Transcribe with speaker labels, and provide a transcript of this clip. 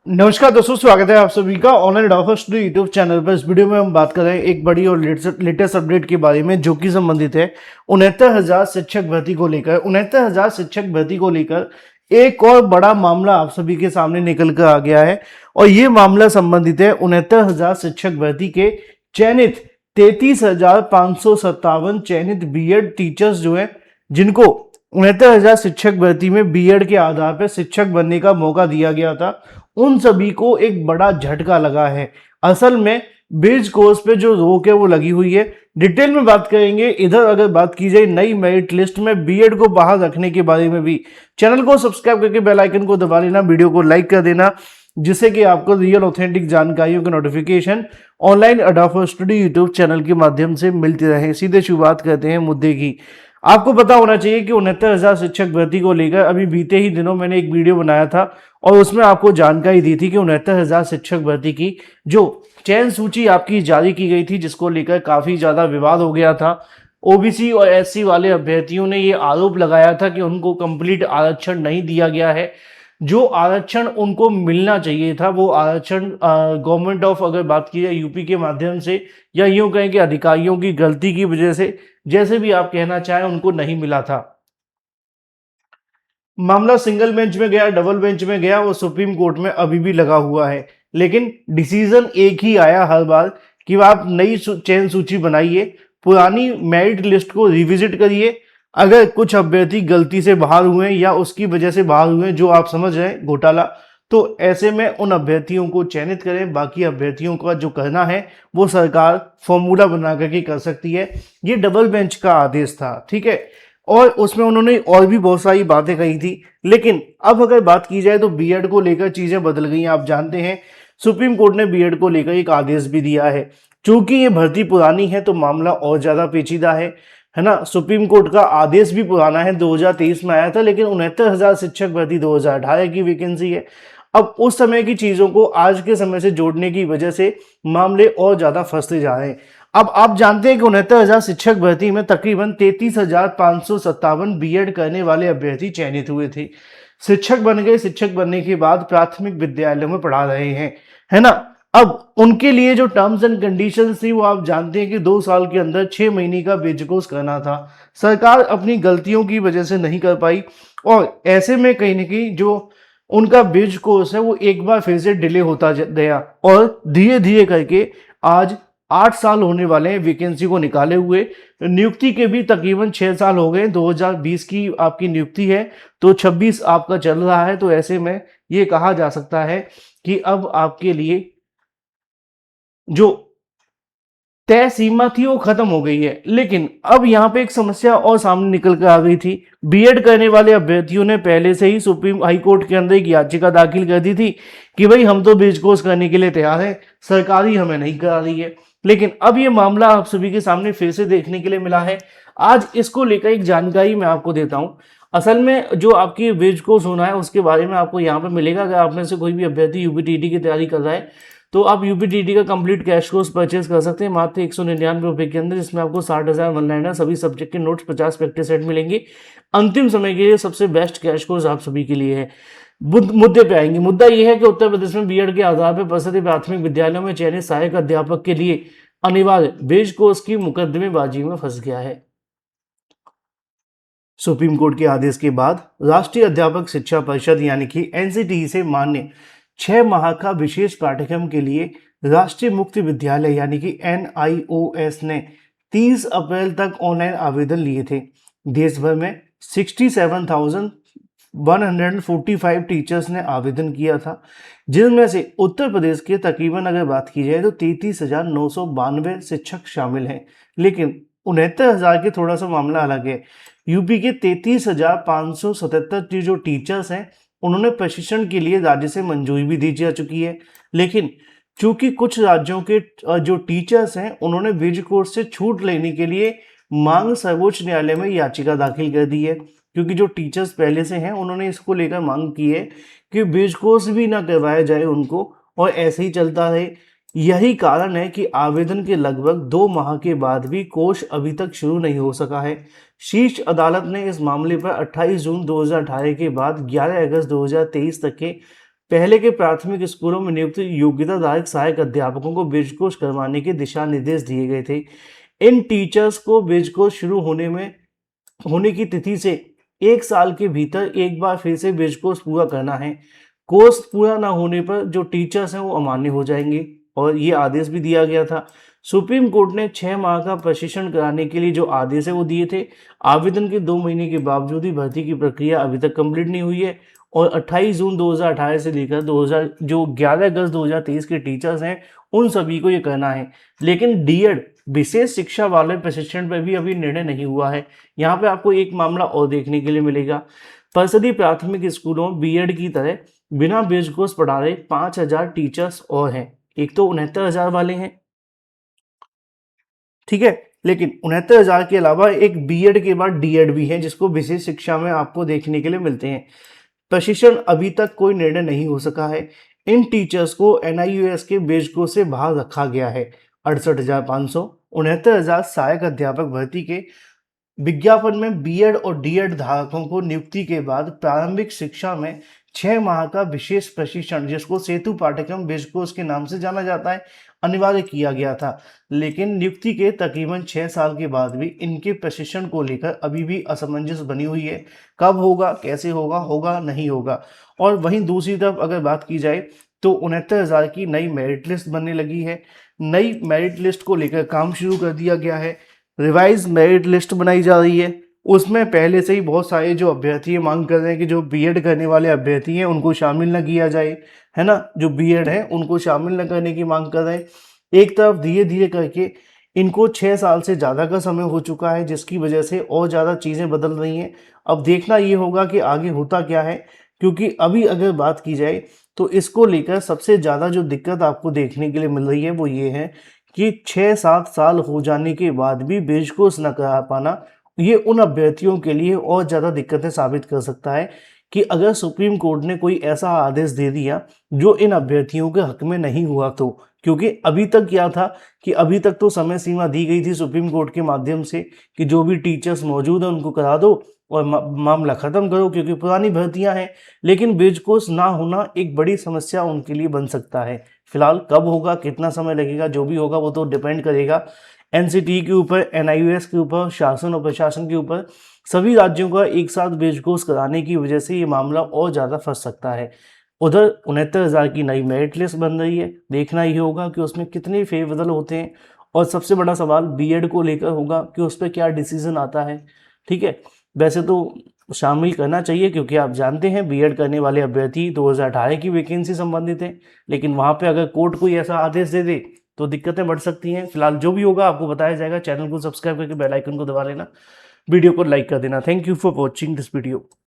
Speaker 1: नमस्कार दोस्तों, स्वागत है आप सभी का ऑनलाइन एडोफर स्टूडियो यूट्यूब चैनल पर। इस वीडियो में हम बात कर रहे हैं एक बड़ी और लेटेस्ट अपडेट के बारे में, जो कि संबंधित है 69,000 शिक्षक भर्ती को लेकर। 69,000 शिक्षक भर्ती को लेकर एक और बड़ा मामला आप सभी के सामने निकल कर आ गया है, और ये मामला संबंधित है 69,000 शिक्षक भर्ती के चयनित 33,557 चयनित बीएड टीचर्स जो है, जिनको 69,000 शिक्षक भर्ती में बीएड के आधार पर शिक्षक बनने का मौका दिया गया था, उन सभी को एक बड़ा झटका लगा है। असल में ब्रिज कोर्स पे जो रोक है वो लगी हुई है। डिटेल में बात करेंगे। इधर अगर बात की जाए नई मेरिट लिस्ट में बीएड को बाहर रखने के बारे में भी, चैनल को सब्सक्राइब करके बेल आइकन को दबा लेना, वीडियो को लाइक कर देना, जिससे कि आपको रियल ऑथेंटिक जानकारियों के नोटिफिकेशन ऑनलाइन एडोफर स्टूडियो यूट्यूब चैनल के माध्यम से मिलती रहे। सीधे शुरुआत करते हैं मुद्दे की। आपको पता होना चाहिए कि 69,000 शिक्षक भर्ती को लेकर अभी बीते ही दिनों मैंने एक वीडियो बनाया था, और उसमें आपको जानकारी दी थी कि 69,000 शिक्षक भर्ती की जो चयन सूची आपकी जारी की गई थी, जिसको लेकर काफी ज्यादा विवाद हो गया था। ओबीसी और एससी वाले अभ्यर्थियों ने ये आरोप लगाया था कि उनको कंप्लीट आरक्षण नहीं दिया गया है। जो आरक्षण उनको मिलना चाहिए था, वो आरक्षण गवर्नमेंट ऑफ, अगर बात की जाए यूपी के माध्यम से, या यूं कहें कि अधिकारियों की गलती की वजह से, जैसे भी आप कहना चाहें, उनको नहीं मिला था। मामला सिंगल बेंच में गया, डबल बेंच में गया, वो सुप्रीम कोर्ट में अभी भी लगा हुआ है। लेकिन डिसीजन एक ही आया हर बार कि आप नई चयन सूची बनाइए, पुरानी मेरिट लिस्ट को रिविजिट करिए। अगर कुछ अभ्यर्थी गलती से बाहर हुए हैं या उसकी वजह से बाहर हुए हैं, जो आप समझ रहे हैं घोटाला, तो ऐसे में उन अभ्यर्थियों को चयनित करें। बाकी अभ्यर्थियों का जो करना है वो सरकार फॉर्मूला बना करके कर सकती है। ये डबल बेंच का आदेश था, ठीक है, और उसमें उन्होंने और भी बहुत सारी बातें कही थी। लेकिन अब अगर बात की जाए तो बीएड को लेकर चीजें बदल गई हैं। आप जानते हैं सुप्रीम कोर्ट ने बीएड को लेकर एक आदेश भी दिया है। चूंकि ये भर्ती पुरानी है तो मामला और ज्यादा पेचीदा है ना। सुप्रीम कोर्ट का आदेश भी पुराना है, 2023 में आया था, लेकिन 69,000 शिक्षक भर्ती 2018 की वैकेंसी है। अब उस समय की चीजों को आज के समय से जोड़ने की वजह से मामले और ज्यादा फंसते जा रहे हैं। अब आप जानते हैं कि 69,000 शिक्षक भर्ती में तकरीबन 33,557 बीएड करने वाले अभ्यर्थी चयनित हुए थे। शिक्षक बन गए, शिक्षक बनने के बाद प्राथमिक विद्यालयों में पढ़ा रहे हैं, है ना। अब उनके लिए जो टर्म्स एंड कंडीशंस थी, वो आप जानते हैं कि 2 साल के अंदर 6 महीने का बेज कोर्स करना था। सरकार अपनी गलतियों की वजह से नहीं कर पाई, और ऐसे में कहीं ना कहीं जो उनका बेज कोर्स है वो एक बार फिर से डिले होता गया, और धीरे धीरे करके आज 8 साल होने वाले हैं वैकेंसी को निकाले हुए। नियुक्ति के भी तकरीबन 6 साल हो गए। 2020 की आपकी नियुक्ति है तो 26 आपका चल रहा है। तो ऐसे में ये कहा जा सकता है कि अब आपके लिए जो तय सीमा थी वो खत्म हो गई है। लेकिन अब यहाँ पे एक समस्या और सामने निकल कर आ गई थी। बीएड करने वाले अभ्यर्थियों ने पहले से ही सुप्रीम हाई कोर्ट के अंदर एक याचिका दाखिल कर दी थी कि भाई हम तो ब्रिज कोर्स करने के लिए तैयार हैं, सरकार ही हमें नहीं करा रही है। लेकिन अब ये मामला आप सभी के सामने फिर से देखने के लिए मिला है। आज इसको लेकर एक जानकारी मैं आपको देता हूँ। असल में जो आपकी ब्रिज कोर्स होना है उसके बारे में आपको यहाँ पे मिलेगा। अगर आप में से कोई भी अभ्यर्थी यूपीटीटी की तैयारी कर रहा है तो आप यूपीटीटी का कंप्लीट कैश कोर्स परचेज कर सकते हैं मात्र 199 रुपए के अंदर, जिसमें आपको 60,000 वन लाइनर, सभी सब्जेक्ट के नोट्स, 50 प्रैक्टिस सेट मिलेंगे। अंतिम समय के लिए सबसे बेस्ट कैश कोर्स आप सभी के लिए है। मुद्दे पे आएंगे। मुद्दा यह है कि उत्तर प्रदेश में बीएड के आधार पर प्रसिद्ध प्राथमिक विद्यालयों में चयनित सहायक अध्यापक के लिए अनिवार्य ब्रिज कोर्स की मुकदमेबाजी में फंस गया है। सुप्रीम कोर्ट के आदेश के बाद राष्ट्रीय अध्यापक शिक्षा परिषद यानी कि एनसीटीई से मान्य 6 माह का विशेष पाठ्यक्रम के लिए राष्ट्रीय मुक्त विद्यालय यानी कि एनआईओएस ने 30 अप्रैल तक ऑनलाइन आवेदन लिए थे। देश भर में 67,145 टीचर्स ने आवेदन किया था, जिनमें से उत्तर प्रदेश के तकरीबन अगर बात की जाए तो 33,992 शिक्षक शामिल हैं। लेकिन 69,000 के थोड़ा सा मामला अलग है। यूपी के 33,577 जो टीचर्स हैं, उन्होंने प्रशिक्षण के लिए राज्य से मंजूरी भी दी जा चुकी है। लेकिन चूंकि कुछ राज्यों के जो टीचर्स हैं, उन्होंने ब्रिज कोर्स से छूट लेने के लिए मांग सर्वोच्च न्यायालय में याचिका दाखिल कर दी है। क्योंकि जो टीचर्स पहले से हैं, उन्होंने इसको लेकर मांग की है कि ब्रिज कोर्स भी ना करवाया जाए उनको, और ऐसे ही चलता रहे। यही कारण है कि आवेदन के लगभग 2 माह के बाद भी कोर्स अभी तक शुरू नहीं हो सका है। शीर्ष अदालत ने इस मामले पर 28 जून 2018 के बाद 11 अगस्त 2023 तक के पहले के प्राथमिक स्कूलों में नियुक्त योग्यताधारक सहायक अध्यापकों को बीज कोर्स करवाने के दिशा निर्देश दिए गए थे। इन टीचर्स को बीज कोर्स शुरू होने की तिथि से 1 साल के भीतर एक बार फिर से बीज कोर्स पूरा करना है। कोर्स पूरा ना होने पर जो टीचर्स हैं वो अमान्य हो जाएंगे, और ये आदेश भी दिया गया था। सुप्रीम कोर्ट ने 6 माह का प्रशिक्षण कराने के लिए जो आदेश है वो दिए थे। आवेदन के 2 महीने के बावजूद ही भर्ती की प्रक्रिया अभी तक कंप्लीट नहीं हुई है, और 28 जून 2018 से लेकर 2000 जो 11 अगस्त 2023 के टीचर्स हैं उन सभी को ये करना है। लेकिन डीएड विशेष शिक्षा वाले प्रशिक्षण पर भी अभी निर्णय नहीं हुआ है। यहाँ पे आपको एक मामला और देखने के लिए मिलेगा। परिषदीय प्राथमिक स्कूलों बीएड की तरह बिना बेस कोर्स पढ़ा रहे 5000 टीचर्स और हैं। एक तो 69,000 वाले हैं, ठीक है, लेकिन 69,000 के अलावा एक बीएड के बाद डीएड भी है, जिसको विशेष शिक्षा में आपको देखने के लिए मिलते हैं। प्रशिक्षण अभी तक कोई निर्णय नहीं हो सका है। इन टीचर्स को एनआईयूएस के बेस कोर्स से बाहर रखा गया है। 68,500 69,000 सहायक अध्यापक भर्ती के विज्ञापन में बीएड और डीएड धारकों को नियुक्ति के बाद प्रारंभिक शिक्षा में 6 माह का विशेष प्रशिक्षण, जिसको सेतु पाठ्यक्रम बेस कोर्स के नाम से जाना जाता है, अनिवार्य किया गया था। लेकिन नियुक्ति के तकरीबन 6 साल के बाद भी इनके प्रशिक्षण को लेकर अभी भी असमंजस बनी हुई है। कब होगा, कैसे होगा, होगा नहीं होगा। और वहीं दूसरी तरफ अगर बात की जाए तो 69,000 की नई मेरिट लिस्ट बनने लगी है। नई मेरिट लिस्ट को लेकर काम शुरू कर दिया गया है। रिवाइज मेरिट लिस्ट बनाई जा रही है। उसमें पहले से ही बहुत सारे जो अभ्यर्थी मांग कर रहे हैं कि जो बीएड करने वाले अभ्यर्थी हैं उनको शामिल न किया जाए, है ना, जो बीएड है उनको शामिल न करने की मांग कर रहे हैं। एक तरफ धीरे धीरे करके इनको 6 साल से ज़्यादा का समय हो चुका है, जिसकी वजह से और ज़्यादा चीज़ें बदल रही हैं। अब देखना ये होगा कि आगे होता क्या है, क्योंकि अभी अगर बात की जाए तो इसको लेकर सबसे ज़्यादा जो दिक्कत आपको देखने के लिए मिल रही है वो ये है कि 6-7 साल हो जाने के बाद भी बेस कोर्स न करा पाना, ये उन अभ्यर्थियों के लिए और ज़्यादा दिक्कतें साबित कर सकता है कि अगर सुप्रीम कोर्ट ने कोई ऐसा आदेश दे दिया जो इन अभ्यर्थियों के हक में नहीं हुआ तो। क्योंकि अभी तक क्या था कि अभी तक तो समय सीमा दी गई थी सुप्रीम कोर्ट के माध्यम से कि जो भी टीचर्स मौजूद हैं उनको करा दो और मामला ख़त्म करो, क्योंकि पुरानी भर्तियां हैं। लेकिन बेस कोर्स ना होना एक बड़ी समस्या उनके लिए बन सकता है। फिलहाल कब होगा, कितना समय लगेगा, जो भी होगा वो तो डिपेंड करेगा एनसीटी के ऊपर, एनआईयूएस के ऊपर, शासन और प्रशासन के ऊपर। सभी राज्यों का एक साथ बेस कोर्स कराने की वजह से ये मामला और ज़्यादा फंस सकता है। उधर 69,000 की नई मेरिट लिस्ट बन रही है, देखना ही होगा कि उसमें कितने फेरबदल होते हैं। और सबसे बड़ा सवाल बीएड को लेकर होगा कि उस पर क्या डिसीजन आता है। ठीक है, वैसे तो शामिल करना चाहिए, क्योंकि आप जानते हैं बीएड करने वाले अभ्यर्थी 2018 की वैकेंसी संबंधित है। लेकिन वहाँ पे अगर कोर्ट कोई ऐसा आदेश दे दे तो दिक्कतें बढ़ सकती हैं। फिलहाल जो भी होगा आपको बताया जाएगा। चैनल को सब्सक्राइब करके बेल आइकन को दबा लेना, वीडियो को लाइक कर देना। Thank you for watching this video.